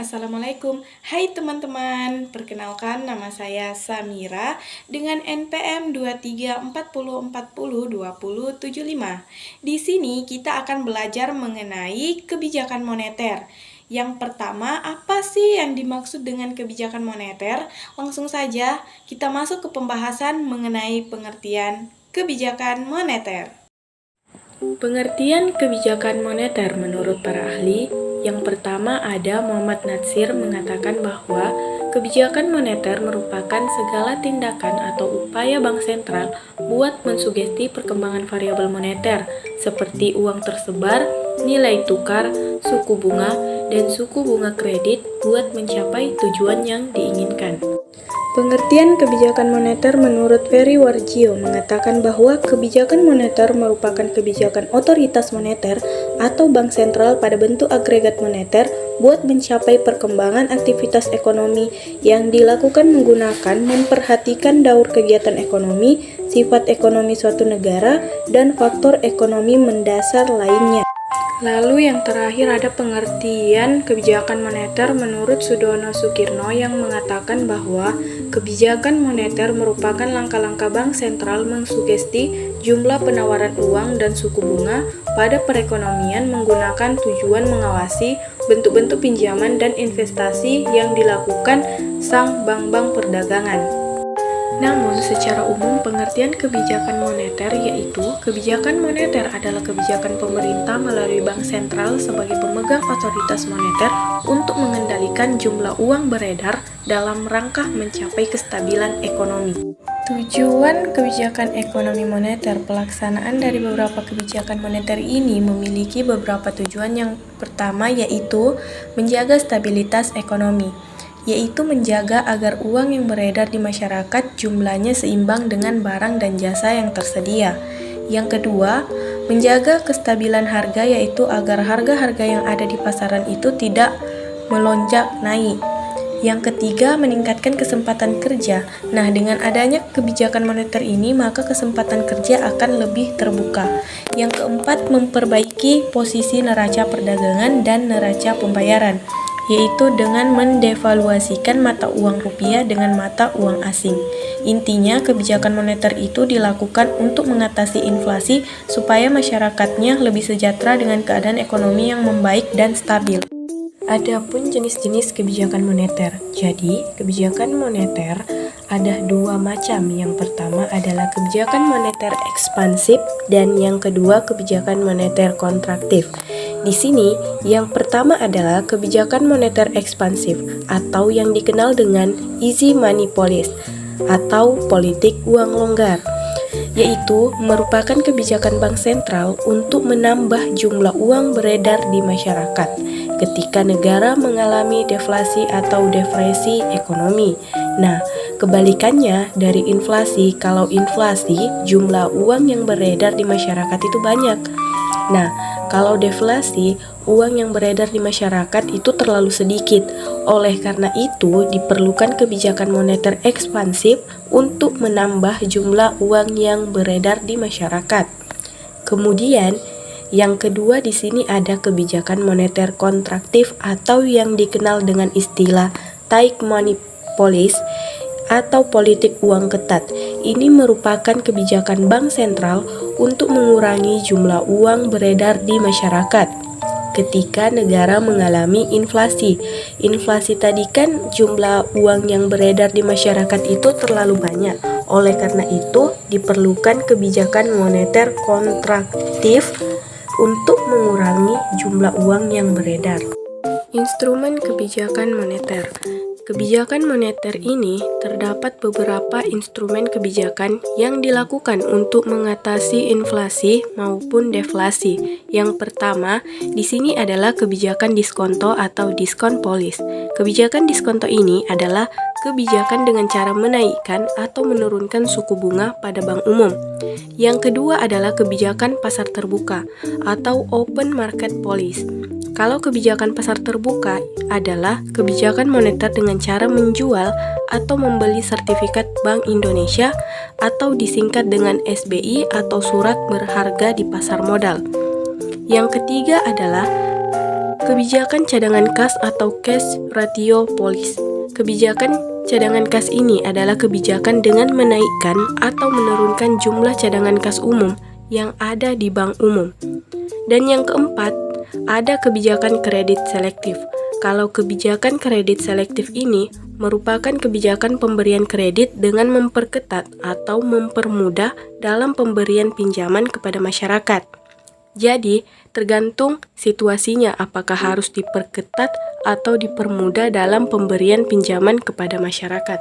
Assalamualaikum. Hai teman-teman, perkenalkan nama saya Samira dengan NPM 2340402075. Di sini kita akan belajar mengenai kebijakan moneter. Yang pertama, apa sih yang dimaksud dengan kebijakan moneter? Langsung saja kita masuk ke pembahasan mengenai pengertian kebijakan moneter. Pengertian kebijakan moneter menurut para ahli, yang pertama ada Muhammad Natsir mengatakan bahwa kebijakan moneter merupakan segala tindakan atau upaya bank sentral buat mensugesti perkembangan variabel moneter seperti uang tersebar, nilai tukar, suku bunga, dan suku bunga kredit buat mencapai tujuan yang diinginkan. Pengertian kebijakan moneter menurut Ferry Warjio mengatakan bahwa kebijakan moneter merupakan kebijakan otoritas moneter atau bank sentral pada bentuk agregat moneter buat mencapai perkembangan aktivitas ekonomi yang dilakukan menggunakan memperhatikan daur kegiatan ekonomi, sifat ekonomi suatu negara, dan faktor ekonomi mendasar lainnya. Lalu yang terakhir ada pengertian kebijakan moneter menurut Sudono Sukirno yang mengatakan bahwa kebijakan moneter merupakan langkah-langkah bank sentral mengsugesti jumlah penawaran uang dan suku bunga pada perekonomian menggunakan tujuan mengawasi bentuk-bentuk pinjaman dan investasi yang dilakukan sang bank-bank perdagangan. Namun, secara umum pengertian kebijakan moneter yaitu kebijakan moneter adalah kebijakan pemerintah melalui bank sentral sebagai pemegang otoritas moneter untuk mengendalikan jumlah uang beredar dalam rangka mencapai kestabilan ekonomi. Tujuan kebijakan ekonomi moneter. Pelaksanaan dari beberapa kebijakan moneter ini memiliki beberapa tujuan. Yang pertama yaitu menjaga stabilitas ekonomi, yaitu menjaga agar uang yang beredar di masyarakat jumlahnya seimbang dengan barang dan jasa yang tersedia. Yang kedua, menjaga kestabilan harga, yaitu agar harga-harga yang ada di pasaran itu tidak melonjak naik. Yang ketiga, meningkatkan kesempatan kerja. Nah, dengan adanya kebijakan moneter ini, maka kesempatan kerja akan lebih terbuka. Yang keempat, memperbaiki posisi neraca perdagangan dan neraca pembayaran, yaitu dengan mendevaluasikan mata uang rupiah dengan mata uang asing. Intinya, kebijakan moneter itu dilakukan untuk mengatasi inflasi supaya masyarakatnya lebih sejahtera dengan keadaan ekonomi yang membaik dan stabil. Adapun jenis-jenis kebijakan moneter. Jadi, kebijakan moneter ada dua macam. Yang pertama adalah kebijakan moneter ekspansif dan yang kedua kebijakan moneter kontraktif. Di sini, yang pertama adalah kebijakan moneter ekspansif atau yang dikenal dengan easy money policy atau politik uang longgar, yaitu merupakan kebijakan bank sentral untuk menambah jumlah uang beredar di masyarakat ketika negara mengalami deflasi atau depresi ekonomi. Nah, kebalikannya dari inflasi, kalau inflasi jumlah uang yang beredar di masyarakat itu banyak. Nah, kalau deflasi, uang yang beredar di masyarakat itu terlalu sedikit. Oleh karena itu, diperlukan kebijakan moneter ekspansif untuk menambah jumlah uang yang beredar di masyarakat. Kemudian, yang kedua di sini ada kebijakan moneter kontraktif atau yang dikenal dengan istilah tight money policy atau politik uang ketat. Ini merupakan kebijakan bank sentral untuk mengurangi jumlah uang beredar di masyarakat ketika negara mengalami inflasi. Inflasi tadi kan jumlah uang yang beredar di masyarakat itu terlalu banyak. Oleh karena itu, diperlukan kebijakan moneter kontraktif untuk mengurangi jumlah uang yang beredar. Instrumen kebijakan moneter. Kebijakan moneter ini terdapat beberapa instrumen kebijakan yang dilakukan untuk mengatasi inflasi maupun deflasi. Yang pertama, di sini adalah kebijakan diskonto atau diskon policy. Kebijakan diskonto ini adalah kebijakan dengan cara menaikkan atau menurunkan suku bunga pada bank umum. Yang kedua adalah kebijakan pasar terbuka atau open market policy. Kalau kebijakan pasar terbuka adalah kebijakan moneter dengan cara menjual atau membeli sertifikat Bank Indonesia atau disingkat dengan SBI atau surat berharga di pasar modal. Yang ketiga adalah Kebijakan cadangan kas atau cash ratio policy. Kebijakan cadangan kas ini adalah kebijakan dengan menaikkan atau menurunkan jumlah cadangan kas umum yang ada di bank umum. Dan yang keempat, ada kebijakan kredit selektif. Kalau kebijakan kredit selektif ini merupakan kebijakan pemberian kredit dengan memperketat atau mempermudah dalam pemberian pinjaman kepada masyarakat. Jadi, tergantung situasinya apakah harus diperketat atau dipermudah dalam pemberian pinjaman kepada masyarakat.